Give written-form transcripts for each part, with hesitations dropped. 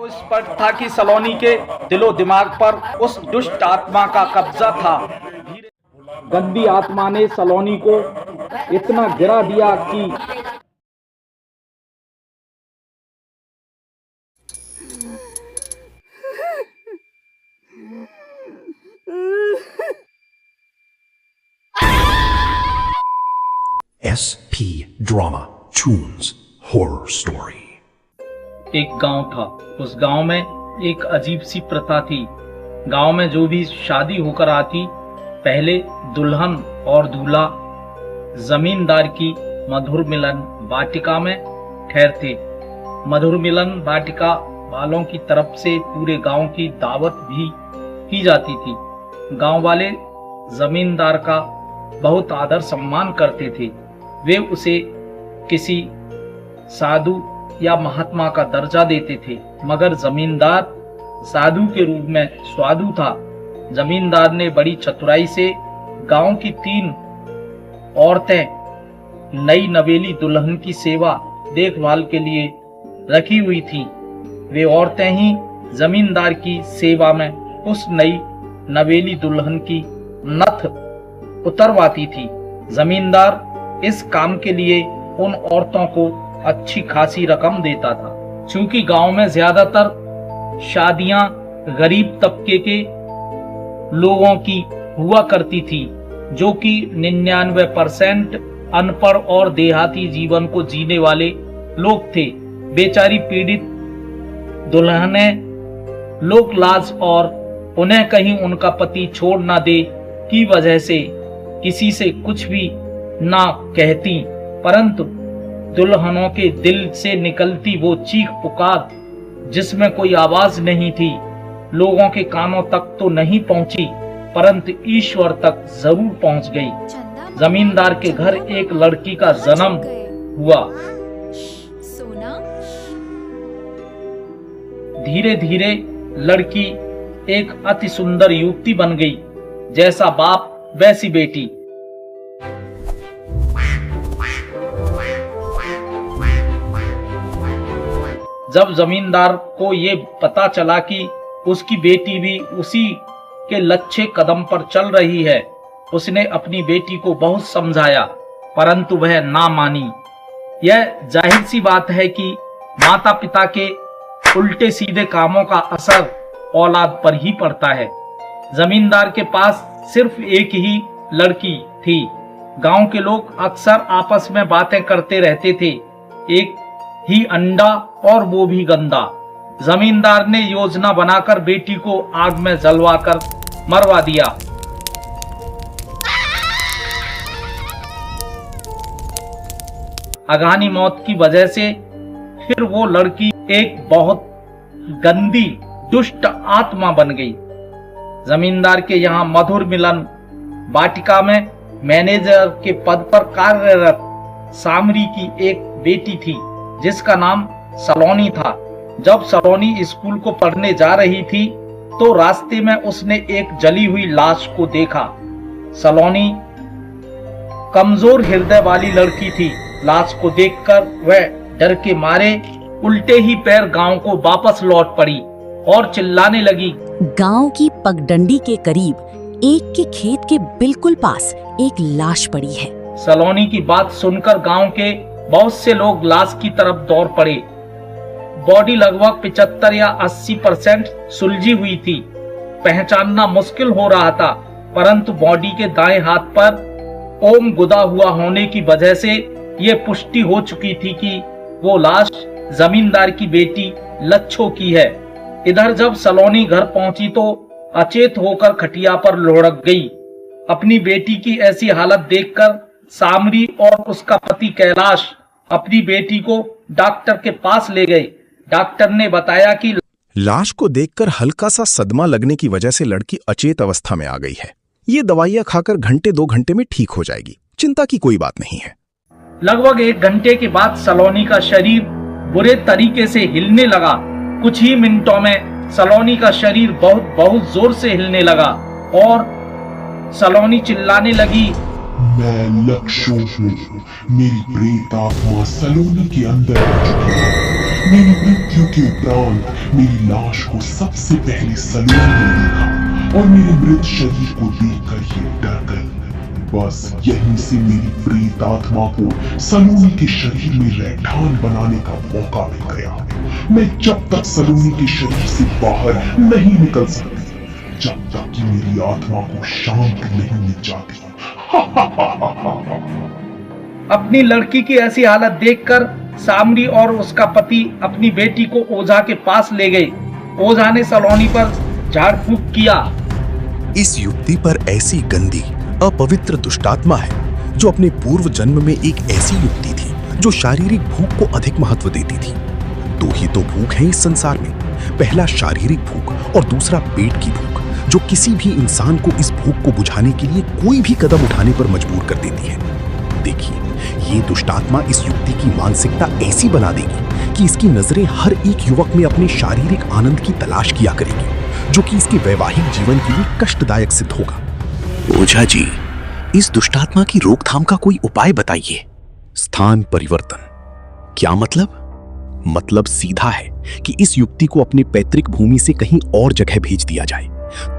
को स्पष्ट था कि सलोनी के दिलो दिमाग पर उस दुष्ट आत्मा का कब्जा था। गंदी आत्मा ने सलोनी को इतना गिरा दिया कि SP Drama Tunes Horror Story। एक गांव था। उस गांव में एक अजीब सी प्रथा थी। गांव में जो भी शादी होकर आती, पहले दुल्हन और दूल्हा जमींदार की मधुर मिलन वाटिका में ठहरते। मधुर मिलन वाटिका वालों की तरफ से पूरे गांव की दावत भी की जाती थी। गांव वाले जमींदार का बहुत आदर सम्मान करते थे। वे उसे किसी साधु या महात्मा का दर्जा देते थे, मगर जमींदार साधु के रूप में स्वादु था। जमींदार ने बड़ी चतुराई से गांव की 3 औरतें नई नवेली दुल्हन की सेवा देखभाल के लिए रखी हुई थीं। वे औरतें ही जमींदार की सेवा में उस नई नवेली दुल्हन की नथ उतरवाती थी। जमींदार इस काम के लिए उन औरतों को अच्छी खासी रकम देता था। चूंकि गांव में ज्यादातर शादियां गरीब तबके के लोगों की हुआ करती थी, जो कि 99% अनपढ़ और देहाती जीवन को जीने वाले लोग थे। बेचारी पीड़ित दुल्हनें लोक लाज और उन्हें कहीं उनका पति छोड़ ना दे की वजह से किसी से कुछ भी ना कहती, परंतु दुल्हनों के दिल से निकलती वो चीख पुकार जिसमें कोई आवाज नहीं थी, लोगों के कानों तक तो नहीं पहुंची, परंतु ईश्वर तक जरूर पहुंच गई। जमींदार के घर एक लड़की का जन्म हुआ। धीरे धीरे लड़की एक अति सुंदर युवती बन गई। जैसा बाप वैसी बेटी। जब जमींदार को ये पता चला कि उसकी बेटी भी उसी के लच्छे कदम पर चल रही है, उसने अपनी बेटी को बहुत समझाया, परंतु वह ना मानी। यह जाहिर सी बात है कि माता पिता के उल्टे सीधे कामों का असर औलाद पर ही पड़ता है। जमींदार के पास सिर्फ एक ही लड़की थी। गांव के लोग अक्सर आपस में बातें करते रहते थे, एक ही अंडा और वो भी गंदा। जमींदार ने योजना बनाकर बेटी को आग में जलवाकर मरवा दिया। अगानी मौत की वजह से फिर वो लड़की एक बहुत गंदी दुष्ट आत्मा बन गई। जमींदार के यहाँ मधुर मिलन वाटिका में मैनेजर के पद पर कार्यरत सामरी की एक बेटी थी, जिसका नाम सलोनी था। जब सलोनी स्कूल को पढ़ने जा रही थी तो रास्ते में उसने एक जली हुई लाश को देखा। सलोनी कमजोर हृदय वाली लड़की थी। लाश को देखकर वह डर के मारे उल्टे ही पैर गांव को वापस लौट पड़ी और चिल्लाने लगी। गांव की पगडंडी के करीब एक के खेत के बिल्कुल पास एक लाश पड़ी है। सलोनी की बात सुनकर गांव के बहुत से लोग लाश की तरफ दौड़ पड़े। बॉडी लगभग 75 या 80% सुलझी हुई थी। पहचानना मुश्किल हो रहा था, परंतु बॉडी के दाएं हाथ पर ओम गुदा हुआ होने की वजह से यह पुष्टि हो चुकी थी कि वो लाश जमींदार की बेटी लच्छो की है। इधर जब सलोनी घर पहुंची तो अचेत होकर खटिया पर लुढ़क गई। अपनी बेटी की ऐसी हालत देखकर सामरी और उसका पति कैलाश अपनी बेटी को डॉक्टर के पास ले गए। डॉक्टर ने बताया कि लाश को देखकर हल्का सा सदमा लगने की वजह से लड़की अचेत अवस्था में आ गई है। ये दवाइयां खाकर 1-2 घंटे में ठीक हो जाएगी, चिंता की कोई बात नहीं है। लगभग 1 घंटे के बाद सलोनी का शरीर बुरे तरीके से हिलने लगा। कुछ ही मिनटों में सलोनी का शरीर बहुत जोर से हिलने लगा और सलोनी चिल्लाने लगी, मैं लक्ष्यों हूँ। मेरी प्रेत आत्मा सलोनी के अंदर आ चुकी है। मेरी मृत्यु के उपरांत मेरी लाश को सबसे पहले सलोनी ने देखा और मेरे मृत शरीर को देखकर ये डर गई। बस यहीं से मेरी प्रेत आत्मा को सलोनी के शरीर में रहठान बनाने का मौका मिल गया। मैं जब तक सलोनी के शरीर से बाहर नहीं निकल सकती, जब तक कि मेरी आत्मा को शांति नहीं मिल जाती। अपनी लड़की की ऐसी हालत देखकर सामरी और उसका पति अपनी बेटी को ओझा के पास ले गए। ओझा ने सलोनी पर झाड़ फूंक किया। इस युवती पर ऐसी गंदी अपवित्र दुष्टात्मा है जो अपने पूर्व जन्म में एक ऐसी युवती थी जो शारीरिक भूख को अधिक महत्व देती थी। दो ही तो भूख है इस संसार में, पहला शारीरिक भूख और दूसरा पेट की भूख, जो किसी भी इंसान को इस भूख को बुझाने के लिए कोई भी कदम उठाने पर मजबूर कर देती है। देखिए, ये दुष्टात्मा इस युवती की मानसिकता ऐसी बना देगी कि इसकी नजरें हर एक युवक में अपने शारीरिक आनंद की तलाश किया करेगी, जो कि इसके वैवाहिक जीवन के लिए कष्टदायक सिद्ध होगा। ओझा जी, इस दुष्टात्मा की रोकथाम का कोई उपाय बताइए। स्थान परिवर्तन। क्या मतलब? मतलब सीधा है कि इस युवती को अपने पैतृक भूमि से कहीं और जगह भेज दिया जाए,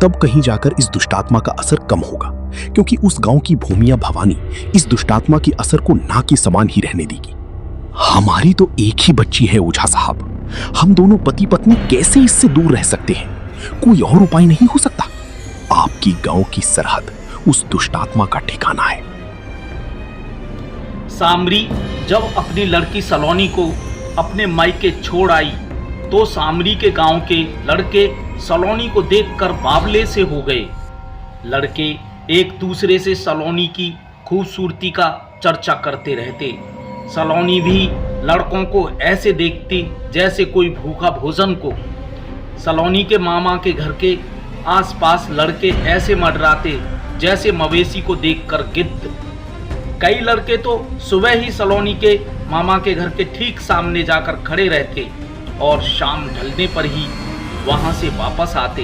तब कहीं जाकर इस दुष्टात्मा का असर कम होगा, क्योंकि उस गांव की भूमिया भवानी इस दुष्टात्मा के असर को ना के समान ही रहने देगी। हमारी तो एक ही बच्ची है ओझा साहब, हम दोनों पति पत्नी कैसे इससे दूर रह सकते हैं? कोई और उपाय नहीं हो सकता? आपकी गांव की सरहद उस दुष्टात्मा का ठिकाना है। सामरी जब अपनी लड़की सलोनी को अपने मायके छोड़ आई तो सामरी के गांव के लड़के सलोनी को देखकर बावले से हो गए। लड़के एक दूसरे से सलोनी की खूबसूरती का चर्चा करते रहते। सलोनी भी लड़कों को ऐसे देखती जैसे कोई भूखा भोजन को। सलोनी के मामा के घर के आसपास लड़के ऐसे मंडराते जैसे मवेशी को देखकर गिद्ध। कई लड़के तो सुबह ही सलोनी के मामा के घर के ठीक सामने जाकर खड़े रहते और शाम ढलने पर ही वहां से वापस आते।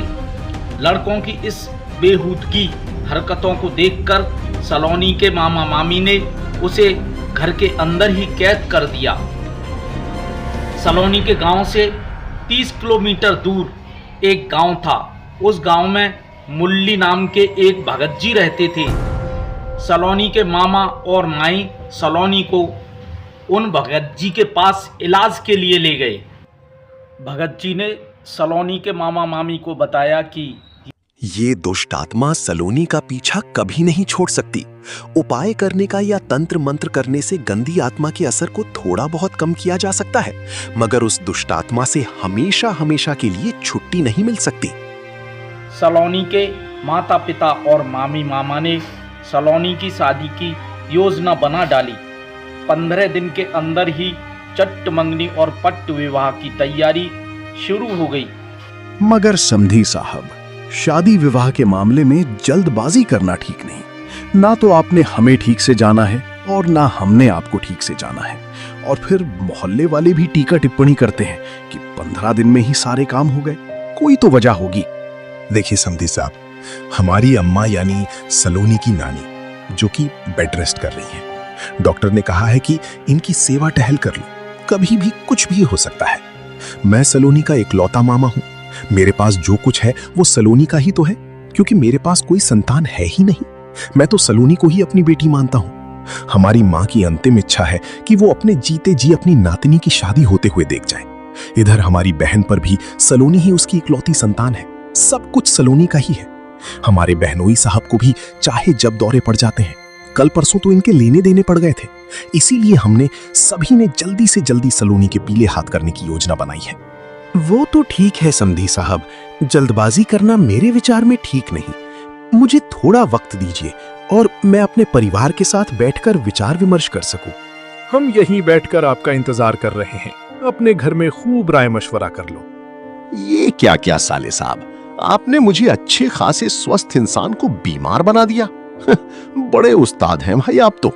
लड़कों की इस बेहूदगी हरकतों को देखकर सलोनी के मामा मामी ने उसे घर के अंदर ही कैद कर दिया। सलोनी के गांव से 30 किलोमीटर दूर एक गांव था। उस गांव में मुल्ली नाम के एक भगत जी रहते थे। सलोनी के मामा और माई सलोनी को उन भगत जी के पास इलाज के लिए ले गए। भगत जी ने सलोनी के मामा मामी को बताया कि ये दुष्ट आत्मा सलोनी का पीछा कभी नहीं छोड़ सकती। उपाय करने का या तंत्र मंत्र करने से गंदी आत्मा के असर को थोड़ा बहुत कम किया जा सकता है, मगर उस दुष्ट आत्मा से हमेशा हमेशा के लिए छुट्टी नहीं मिल सकती। सलोनी के माता पिता और मामी मामा ने सलोनी की शादी की योजना बना डाली। 15 दिन के अंदर ही चट्ट मंगनी और पट्ट विवाह की तैयारी शुरू हो गई। मगर समधी साहब, शादी विवाह के मामले में जल्दबाजी करना ठीक नहीं। ना तो आपने हमें ठीक से जाना है और ना हमने आपको ठीक से जाना है। और फिर मोहल्ले वाले भी टीका टिप्पणी करते हैं कि 15 दिन में ही सारे काम हो गए। कोई तो वजह होगी। देखिए समधी साहब, हमारी अम्मा यानी सलोनी की नानी जो कि बेड रेस्ट कर रही हैं, डॉक्टर ने कहा है कि इनकी सेवा टहल कर लो, कभी भी कुछ भी हो सकता है। मैं सलोनी का इकलौता मामा हूं। मेरे पास जो कुछ है वो सलोनी का ही तो है, क्योंकि मेरे पास कोई संतान है ही नहीं। मैं तो सलोनी को ही अपनी बेटी मानता हूं। हमारी माँ की अंतिम इच्छा है कि वो अपने जीते जी अपनी नातिनी की शादी होते हुए देख जाए। इधर हमारी बहन पर भी सलोनी ही उसकी इकलौती संतान है। सब कुछ सलोनी का ही है। हमारे बहनोई साहब को भी चाहे जब दौरे पड़ जाते हैं, कल परसों तो इनके लेने देने पड़ गए थे। इसीलिए हमने सभी ने जल्दी से जल्दी सलोनी के पीले हाथ करने की योजना बनाई है। वो तो ठीक है समधी साहब, जल्दबाजी करना मेरे विचार में ठीक नहीं। मुझे थोड़ा वक्त दीजिए और मैं अपने परिवार के साथ बैठकर विचार विमर्श कर सकूं। हम यहीं बैठकर आपका इंतजार कर रहे हैं। अपने घर में खूब राय मशवरा कर लो। ये क्या क्या साले साहब, आपने मुझे अच्छे खासे स्वस्थ इंसान को बीमार बना दिया। बड़े उस्ताद हैं भाई आप तो।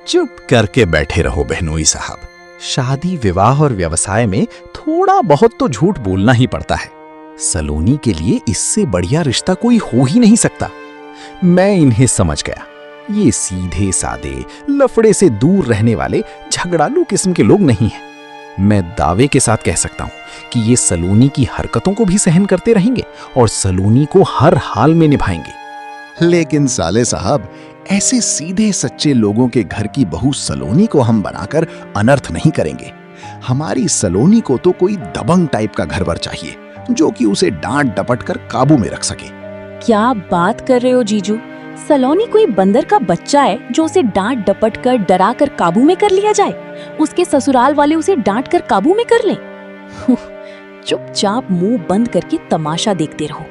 चुप करके बैठे रहो बहनोई साहब। शादी विवाह और व्यवसाय में थोड़ा बहुत तो झूठ बोलना ही पड़ता है। सलोनी के लिए इससे बढ़िया रिश्ता कोई हो ही नहीं सकता। मैं इन्हें समझ गया। ये सीधे सादे लफड़े से दूर रहने वाले झगड़ालू किस्म के लोग नहीं हैं। मैं दावे के साथ कह सकता हूं कि ये सलोनी की हरकतों को भी सहन करते रहेंगे और सलोनी को हर हाल में निभाएंगे। लेकिन साले साहब, ऐसे सीधे सच्चे लोगों के घर की बहू सलोनी को हम बनाकर अनर्थ नहीं करेंगे। हमारी सलोनी को तो कोई दबंग टाइप का घरवर चाहिए जो कि उसे डांट डपट कर काबू में रख सके। क्या बात कर रहे हो जीजू? सलोनी कोई बंदर का बच्चा है जो उसे डांट डपट कर डरा कर काबू में कर लिया जाए? उसके ससुराल वाले उसे डांट कर काबू में कर लें? चुपचाप मुंह बंद करके तमाशा देखते रहो।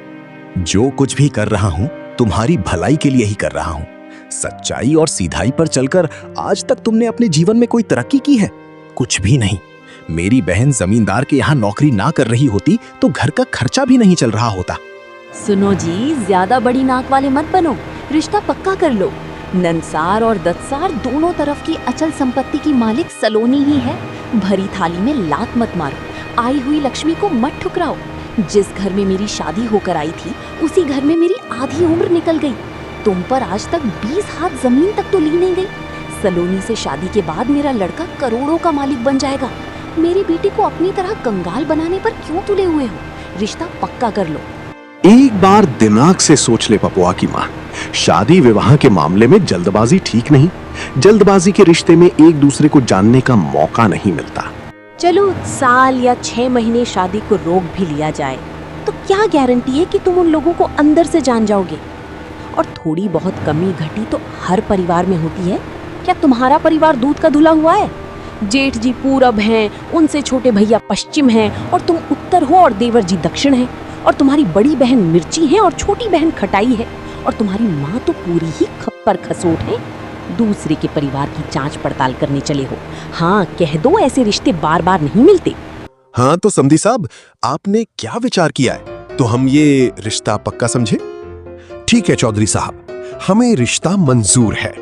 जो कुछ भी कर रहा हूँ तुम्हारी भलाई के लिए ही कर रहा हूँ। सच्चाई और सीधाई पर चलकर आज तक तुमने अपने जीवन में कोई तरक्की की है? कुछ भी नहीं। मेरी बहन जमींदार के यहाँ नौकरी ना कर रही होती तो घर का खर्चा भी नहीं चल रहा होता। सुनो जी, ज्यादा बड़ी नाक वाले मत बनो, रिश्ता पक्का कर लो। नंसार और दत्सार दोनों तरफ की अचल संपत्ति की मालिक सलोनी ही है। भरी थाली में लात मत मारो, आई हुई लक्ष्मी को मत ठुकराओ। जिस घर में मेरी शादी होकर आई थी उसी घर में मेरी आधी उम्र निकल गई। तुम पर आज तक 20 हाथ जमीन तक तो ली नहीं गई। सलोनी से शादी के बाद मेरा लड़का करोड़ों का मालिक बन जाएगा। मेरी बेटी को अपनी तरह कंगाल बनाने पर क्यों तुले हुए हो? रिश्ता पक्का कर लो। एक बार दिमाग से सोच ले पपुआ की माँ, शादी विवाह के मामले में जल्दबाजी ठीक नहीं। जल्दबाजी के रिश्ते में एक दूसरे को जानने का मौका नहीं मिलता। चलो साल या 6 महीने शादी को रोक भी लिया जाए तो क्या गारंटी है कि तुम उन लोगों को अंदर से जान जाओगे? और थोड़ी बहुत कमी घटी तो हर परिवार में होती है। क्या तुम्हारा परिवार दूध का धुला हुआ है? जेठ जी पूरब हैं, उनसे छोटे भैया पश्चिम हैं और तुम उत्तर हो और देवर जी दक्षिण हैं। और तुम्हारी बड़ी बहन मिर्ची है और छोटी बहन खटाई है। और तुम्हारी माँ तो पूरी ही खप्पर खसोट है। दूसरे के परिवार की जांच पड़ताल करने चले हो। हाँ, कह दो ऐसे रिश्ते बार बार नहीं मिलते। हाँ तो समधी साहब, आपने क्या विचार किया है तो हम ये रिश्ता पक्का समझे? ठीक है चौधरी साहब, हमें रिश्ता मंजूर है।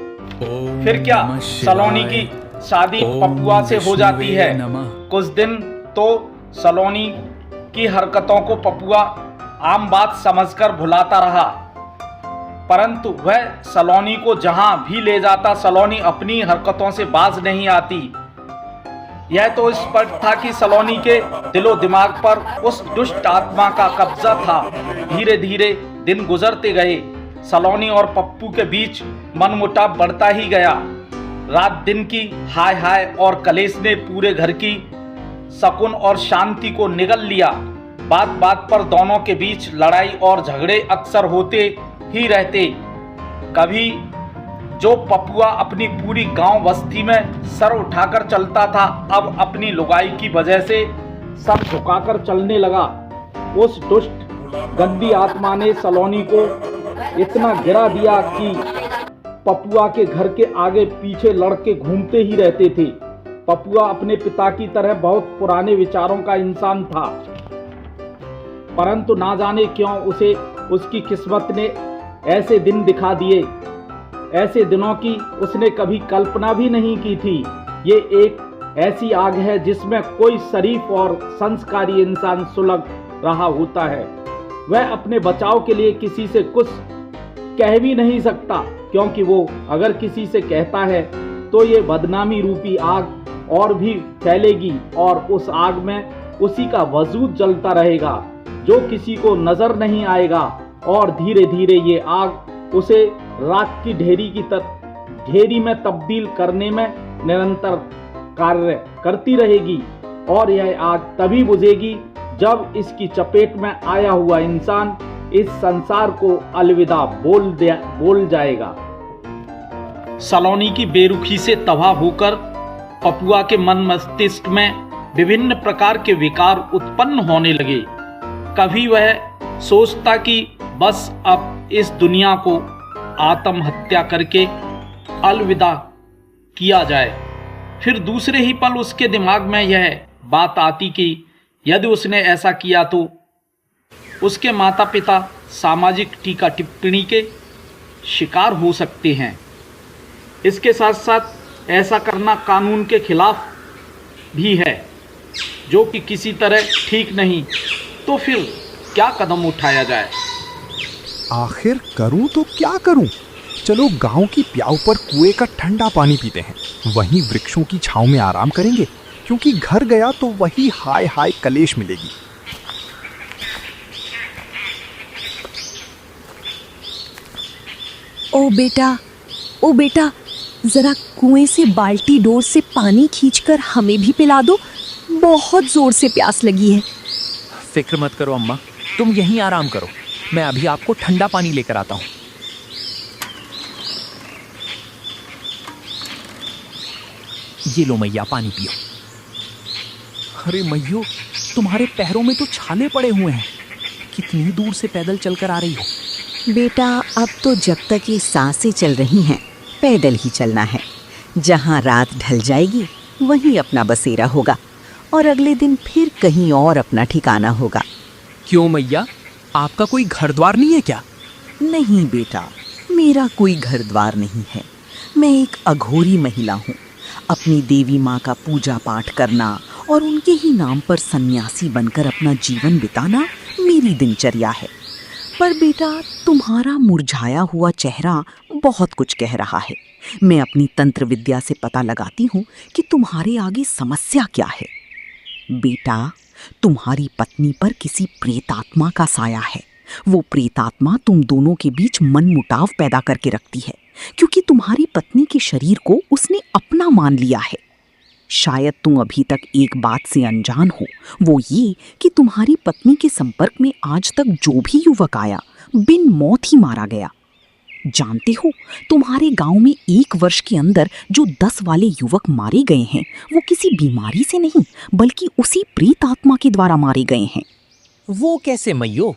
फिर क्या सलोनी की शादी पपुआ से हो जाती है। कुछ दिन तो सलोनी की हरकतों को पपुआ आम बात समझकर भुलाता रहा, परंतु वह सलोनी को जहां भी ले जाता सलोनी अपनी हरकतों से बाज नहीं आती। यह तो स्पष्ट था कि सलोनी के दिलो दिमाग पर उस दुष्ट आत्मा का कब्जा था। धीरे धीरे दिन गुजरते गए। सलोनी और पप्पू के बीच मनमुटाव बढ़ता ही गया। रात दिन की हाय हाय और कलेश ने पूरे घर की सुकून और शांति को निगल लिया। बात बात पर दोनों के बीच लड़ाई और झगड़े अक्सर होते ही रहते। कभी जो पपुआ अपनी पूरी गांव बस्ती में सर उठाकर चलता था, अब अपनी लुगाई की वजह से सर झुकाकर चलने लगा। उस दुष्ट गंदी आत्मा ने सलोनी को इतना गिरा दिया कि पपुआ के घर के आगे पीछे लड़के घूमते ही रहते थे। पपुआ अपने पिता की तरह बहुत पुराने विचारों का इंसान था, परंतु ना जाने क्यों उसे उसकी किस्मत ने ऐसे दिन दिखा दिए। ऐसे दिनों की उसने कभी कल्पना भी नहीं की थी। ये एक ऐसी आग है जिसमें कोई शरीफ और संस्कारी इंसान सुलग रहा होता है। वह अपने बचाव के लिए किसी से कुछ कह भी नहीं सकता, क्योंकि वो अगर किसी से कहता है तो ये बदनामी रूपी आग और भी फैलेगी और उस आग में उसी का वजूद जलता रहेगा जो किसी को नजर नहीं आएगा। और धीरे धीरे ये आग उसे राख की ढेरी में तब्दील करने में निरंतर कार्य करती रहेगी। और यह आग तभी बुझेगी जब इसकी चपेट में आया हुआ इंसान इस संसार को अलविदा बोल जाएगा। सलोनी की बेरुखी से तबाह होकर पपुआ के मन मस्तिष्क में विभिन्न प्रकार के विकार उत्पन्न होने लगे। कभी वह सोचता कि बस अब इस दुनिया को आत्महत्या करके अलविदा किया जाए। फिर दूसरे ही पल उसके दिमाग में यह बात आती कि यदि उसने ऐसा किया तो उसके माता पिता सामाजिक टीका टिप्पणी के शिकार हो सकते हैं। इसके साथ साथ ऐसा करना कानून के खिलाफ भी है, जो कि किसी तरह ठीक नहीं। तो फिर क्या कदम उठाया जाए? आखिर करूं तो क्या करूं? चलो गांव की प्याऊ पर कुएं का ठंडा पानी पीते हैं, वहीं वृक्षों की छांव में आराम करेंगे। क्योंकि घर गया तो वही हाय हाय कलेश मिलेगी। ओ बेटा, जरा कुएं से बाल्टी डोर से पानी खींचकर हमें भी पिला दो, बहुत जोर से प्यास लगी है। फिक्र मत करो अम्मा, तुम यहीं आराम करो, मैं अभी आपको ठंडा पानी लेकर आता हूँ। ये लो मैया, पानी पियो। अरे मैयो, तुम्हारे पैरों में तो छाले पड़े हुए हैं, कितनी दूर से पैदल चलकर आ रही हो? बेटा, अब तो जब तक ये सांसें चल रही हैं पैदल ही चलना है। जहाँ रात ढल जाएगी वहीं अपना बसेरा होगा और अगले दिन फिर कहीं और अपना ठिकाना होगा। क्यों मैया, आपका कोई घर द्वार नहीं है क्या? नहीं बेटा, मेरा कोई घर द्वार नहीं है। मैं एक अघोरी महिला हूँ। अपनी देवी माँ का पूजा पाठ करना और उनके ही नाम पर सन्यासी बनकर अपना जीवन बिताना मेरी दिनचर्या है। पर बेटा, तुम्हारा मुरझाया हुआ चेहरा बहुत कुछ कह रहा है। मैं अपनी तंत्र विद्या से पता लगाती हूँ कि तुम्हारे आगे समस्या क्या है। बेटा, तुम्हारी पत्नी पर किसी प्रेतात्मा का साया है। वो प्रेतात्मा तुम दोनों के बीच मनमुटाव पैदा करके रखती है, क्योंकि तुम्हारी पत्नी के शरीर को उसने अपना मान लिया है। शायद तुम अभी तक एक बात से अनजान हो, वो ये कि तुम्हारी पत्नी के संपर्क में आज तक जो भी युवक आया बिन मौत ही मारा गया। जानते हो, तुम्हारे गांव में 1 वर्ष के अंदर जो 10 वाले युवक मारे गए हैं वो किसी बीमारी से नहीं बल्कि उसी प्रेत आत्मा के द्वारा मारे गए हैं। वो कैसे मैयो?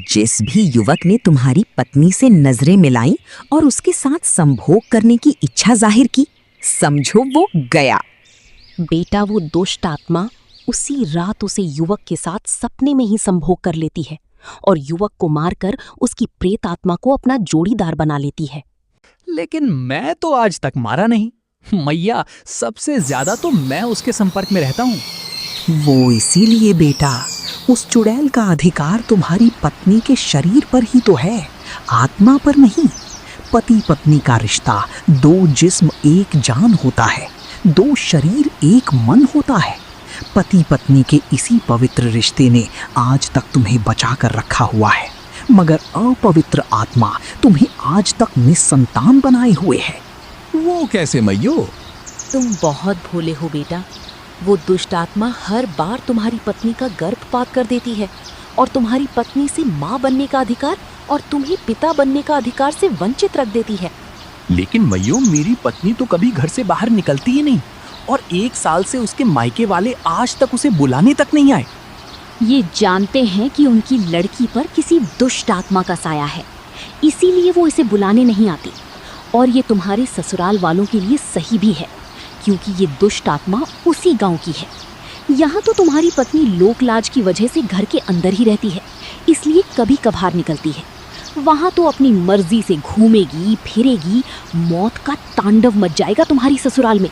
जिस भी युवक ने तुम्हारी पत्नी से नजरें मिलाई और उसके साथ संभोग करने की इच्छा जाहिर की, समझो वो गया। बेटा, वो दुष्ट आत्मा उसी रात उसे युवक के साथ सपने में ही संभोग कर लेती है और युवक को मारकर उसकी प्रेत आत्मा को अपना जोड़ीदार बना लेती है। लेकिन मैं तो आज तक मारा नहीं मैया, सबसे ज्यादा तो मैं उसके संपर्क में रहता हूँ। वो इसीलिए बेटा, उस चुड़ैल का अधिकार तुम्हारी पत्नी के शरीर पर ही तो है, आत्मा पर नहीं। पति पत्नी का रिश्ता 2 जिस्म 1 जान होता है, 2 शरीर 1 मन होता है। पति पत्नी के इसी पवित्र रिश्ते ने आज तक तुम्हें बचा कर रखा हुआ है, मगर अपवित्र आत्मा तुम्हें आज तक निस्संतान बनाए हुए है। वो कैसे मैयो? तुम बहुत भोले हो बेटा। वो दुष्ट आत्मा हर बार तुम्हारी पत्नी का गर्भपात कर देती है और तुम्हारी पत्नी से माँ बनने का अधिकार और तुम्हें पिता बनने का अधिकार से वंचित रख देती है। लेकिन मैयो, मेरी पत्नी तो कभी घर से बाहर निकलती ही नहीं और 1 साल से उसके मायके वाले आज तक उसे बुलाने तक नहीं आए। ये जानते हैं कि उनकी लड़की पर किसी दुष्ट आत्मा का साया है, इसीलिए वो इसे बुलाने नहीं आती। और ये तुम्हारे ससुराल वालों के लिए सही भी है, क्योंकि ये दुष्ट आत्मा उसी गांव की है। यहाँ तो तुम्हारी पत्नी लोक लाज की वजह से घर के अंदर ही रहती है, इसलिए कभी कभार निकलती है। वहाँ तो अपनी मर्जी से घूमेगी फिरेगी, मौत का तांडव मच जाएगा तुम्हारी ससुराल में।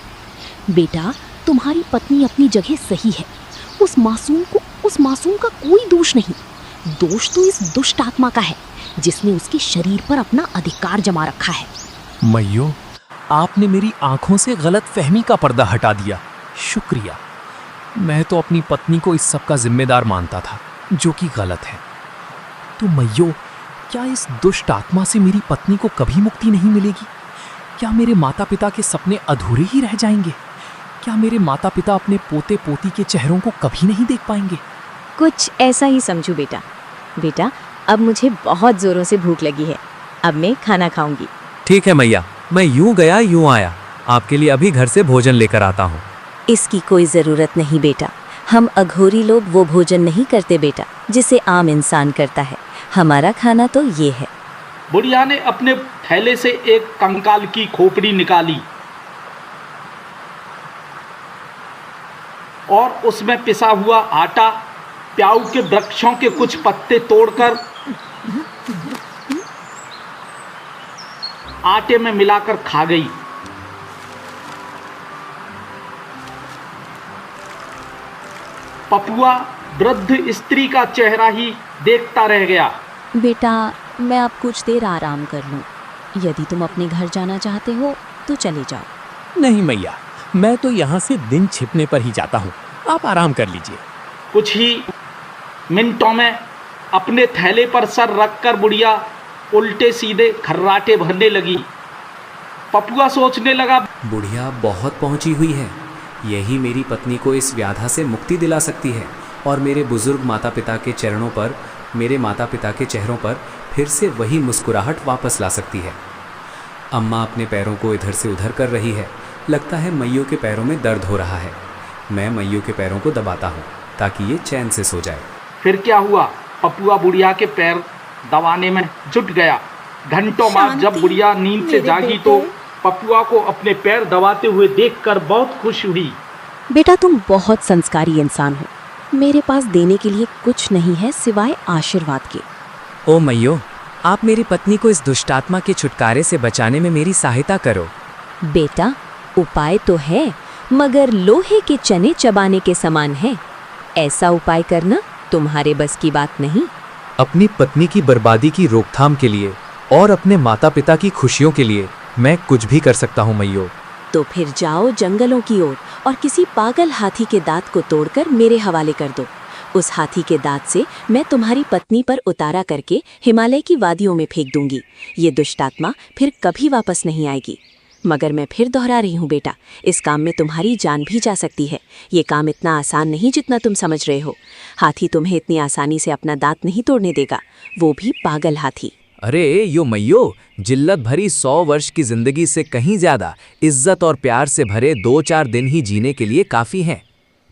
बेटा, तुम्हारी पत्नी अपनी जगह सही है। उस मासूम का कोई दोष नहीं। दोष तो इस दुष्ट आत्मा का है जिसने उसके शरीर पर अपना अधिकार जमा रखा है। मैयो, आपने मेरी आंखों से गलत फहमी का पर्दा हटा दिया, शुक्रिया। मैं तो अपनी पत्नी को इस सब का जिम्मेदार मानता था, जो कि गलत है। तो मैयो, क्या इस दुष्ट आत्मा से मेरी पत्नी को कभी मुक्ति नहीं मिलेगी? क्या मेरे माता पिता के सपने अधूरे ही रह जाएंगे? क्या मेरे माता पिता अपने पोते पोती के चेहरों को कभी नहीं देख पाएंगे? कुछ ऐसा ही समझो बेटा। बेटा, अब मुझे बहुत जोरों से भूख लगी है, अब मैं खाना खाऊंगी। ठीक है मैया, मैं यूं गया यूं आया, आपके लिए अभी घर से भोजन लेकर आता हूँ। इसकी कोई जरूरत नहीं बेटा, हम अघोरी लोग वो भोजन नहीं करते बेटा जिसे आम इंसान करता है। हमारा खाना तो ये है। बुढ़िया ने अपने थैले से एक कंकाल की खोपड़ी निकाली और उसमें पिसा हुआ आटा, प्याऊ के वृक्षों के कुछ पत्ते तोड़कर आटे में मिलाकर खा गई। पपुआ वृद्ध स्त्री का चेहरा ही देखता रह गया। बेटा, मैं अब कुछ देर आराम कर लूं। यदि तुम अपने घर जाना चाहते हो तो चले जाओ। नहीं मैया, मैं तो यहाँ से दिन छिपने पर ही जाता हूँ, आप आराम कर लीजिए। कुछ ही मिनटों में अपने थैले पर सर रखकर बुढ़िया उल्टे सीधे खर्राटे भरने लगी। पपुआ सोचने लगा, बुढ़िया बहुत पहुंची हुई है, यही मेरी पत्नी को इस व्याधा से मुक्ति दिला सकती है और मेरे बुजुर्ग माता पिता के चरणों पर, मेरे माता पिता के चेहरों पर फिर से वही मुस्कुराहट वापस ला सकती है। अम्मा अपने पैरों को इधर से उधर कर रही है, लगता है मैयों के पैरों में दर्द हो रहा है। मैं मैयों के पैरों को दबाता हूँ ताकि ये चैन से सो जाए। फिर क्या हुआ, पपुआ बुढ़िया के पैर दबाने में जुट गया। घंटों बाद जब बुढ़िया नींद से जागी तो पपुआ को अपने पैर दबाते हुए देखकर बहुत खुश हुई। बेटा, तुम बहुत संस्कारी इंसान हो। मेरे पास देने के लिए कुछ नहीं है सिवाय आशीर्वाद के। ओ मैयो, आप मेरी पत्नी को इस दुष्टात्मा के छुटकारे से बचाने में मेरी सहायता करो। बेटा, उपाय तो है, मगर लोहे के चने चबाने के समान है। ऐसा उपाय करना तुम्हारे बस की बात नहीं। अपनी पत्नी की बर्बादी की रोकथाम के लिए और अपने माता पिता की खुशियों के लिए मैं कुछ भी कर सकता हूँ मैयो। तो फिर जाओ जंगलों की ओर और किसी पागल हाथी के दांत को तोड़कर मेरे हवाले कर दो। उस हाथी के दांत से मैं तुम्हारी पत्नी पर उतारा करके हिमालय की वादियों में फेंक दूंगी। ये दुष्टात्मा फिर कभी वापस नहीं आएगी। मगर मैं फिर दोहरा रही हूँ बेटा, इस काम में तुम्हारी जान भी जा सकती है। ये काम इतना आसान नहीं जितना तुम समझ रहे हो। हाथी तुम्हें इतनी आसानी से अपना दांत नहीं तोड़ने देगा, वो भी पागल हाथी। अरे यो मैयो, जिल्लत भरी 100 वर्ष की जिंदगी से कहीं ज्यादा इज्जत और प्यार से भरे 2-4 दिन ही जीने के लिए काफी हैं।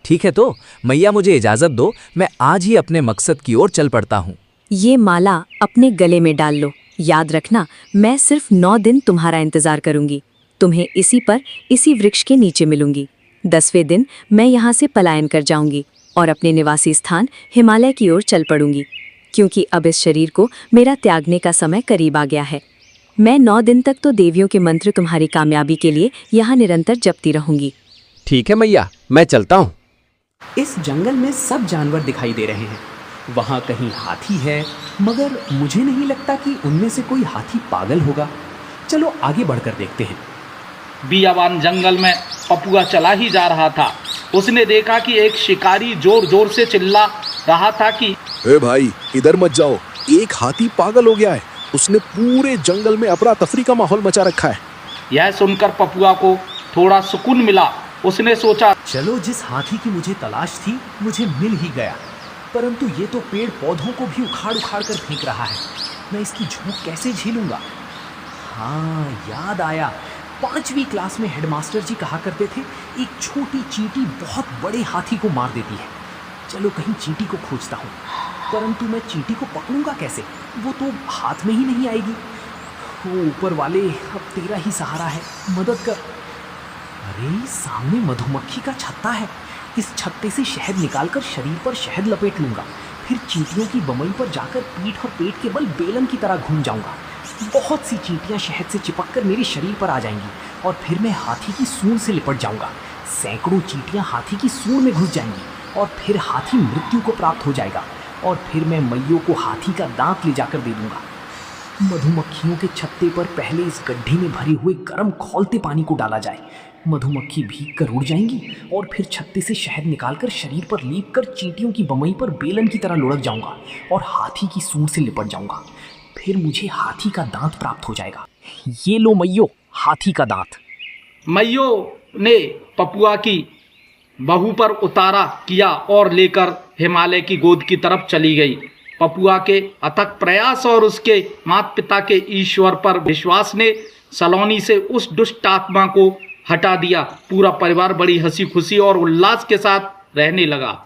ठीक है तो मैया, मुझे इजाजत दो, मैं आज ही अपने मकसद की ओर चल पड़ता हूँ। ये माला अपने गले में डाल लो। याद रखना, मैं सिर्फ 9 दिन तुम्हारा इंतजार करूंगी। तुम्हें इसी वृक्ष के नीचे मिलूंगी। 10वें दिन मैं यहाँ से पलायन कर जाऊंगी और अपने निवासी स्थान हिमालय की ओर चल पड़ूंगी, क्योंकि अब इस शरीर को मेरा त्यागने का समय करीब आ गया है। मैं 9 दिन तक तो देवियों के मंत्र तुम्हारी कामयाबी के लिए यहाँ निरंतर जपती रहूंगी। ठीक है मैया, मैं चलता हूँ। इस जंगल में सब जानवर दिखाई दे रहे हैं। वहाँ कहीं हाथी है, मगर मुझे नहीं लगता कि उनमें से कोई हाथी पागल होगा। चलो आगे बढ़कर देखते हैं। बियाबान जंगल में पपुआ चला ही जा रहा था। उसने देखा कि एक शिकारी जोर जोर से चिल्ला रहा था कि ए भाई, इधर मत जाओ, एक हाथी पागल हो गया है। उसने पूरे जंगल में अफरा तफरी का माहौल मचा रखा है। यह सुनकर पपुआ को थोड़ा सुकून मिला। उसने सोचा, चलो जिस हाथी की मुझे तलाश थी मुझे मिल ही गया, परंतु ये तो पेड़ पौधों को भी उखाड़ उखाड़ कर फेंक रहा है। मैं इसकी झोंक कैसे झेलूंगा? हाँ, याद आया, 5वीं क्लास में हेडमास्टर जी कहा करते थे, एक छोटी चींटी बहुत बड़े हाथी को मार देती है। चलो कहीं चींटी को खोजता हूँ, परंतु मैं चींटी को पकड़ूंगा कैसे? वो तो हाथ में ही नहीं आएगी। वो ऊपर वाले, अब तेरा ही सहारा है, मदद कर। अरे सामने मधुमक्खी का छत्ता है। इस छत्ते से शहद निकालकर शरीर पर शहद लपेट लूंगा, फिर चींटियों की बमई पर जाकर पीठ और पेट के बल बेलन की तरह घूम जाऊंगा। बहुत सी चींटियां शहद से चिपककर मेरे शरीर पर आ जाएंगी और फिर मैं हाथी की सूंड से लिपट जाऊंगा। सैकड़ों चींटियां हाथी की सूंड में घुस जाएंगी और फिर हाथी मृत्यु को प्राप्त हो जाएगा और फिर मैं मैयों को हाथी का दांत ले जाकर दे दूंगा। मधुमक्खियों के छत्ते पर पहले इस गड्ढे में भरे हुए गर्म खौलते पानी को डाला जाए। मधुमक्खी भीग कर उड़ जाएंगी और फिर छत्ते से शहद निकालकर शरीर पर लीप कर चींटियों की बमई पर बेलन की तरह लुढ़क जाऊंगा और हाथी की सूंड से लिपट जाऊंगा। फिर मुझे हाथी का दांत प्राप्त हो जाएगा। ये लो मैयो, हाथी का दांत। मैयो ने पपुआ की बहू पर उतारा किया और लेकर हिमालय की गोद की तरफ चली गई। पपुआ के अथक प्रयास और उसके माता पिता के ईश्वर पर विश्वास ने सलोनी से उस दुष्ट आत्मा को हटा दिया। पूरा परिवार बड़ी हंसी खुशी और उल्लास के साथ रहने लगा।